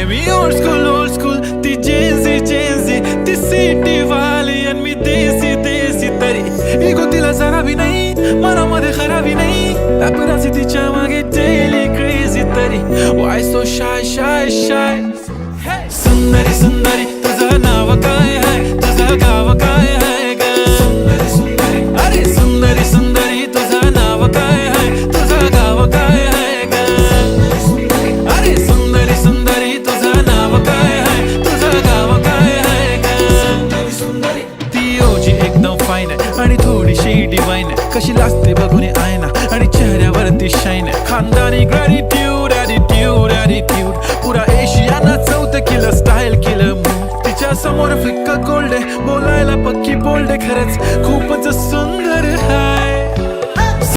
मी old school ती Gen Z ती city वाली आणि मी देसी तरी इगो तिला जरा भी नाही मनामध्ये खराबी नाही पॅपराझी तिच्या मागे डेली क्रेझी तरी वाय सो शाय सुंदरी तुझं नाव काय आहे तुझं गाव काय आहे ग अरे सुंदरी तुझं नाव काय आहे तुझं गाव काय आहे ग अरे सुंदरी तुझं नाव काय आहे तुझं गाव काय आहे ग ती ओजी एकदम फाईन आहे आणि थोडीशी डिवाइन आहे कशी लाजते बघून आयना आणि चेहऱ्यावरती शाईन आहे खानदानी ग्रॅटिट्यूड ॲटिट्यूड पुरा एशियाना चौथं किलं स्टाईल केलं तिच्या समोर फिक्क गोल्ड आहे बोलायला पक्की बोल्ड आहे खरंच खूपच सुंदर आहे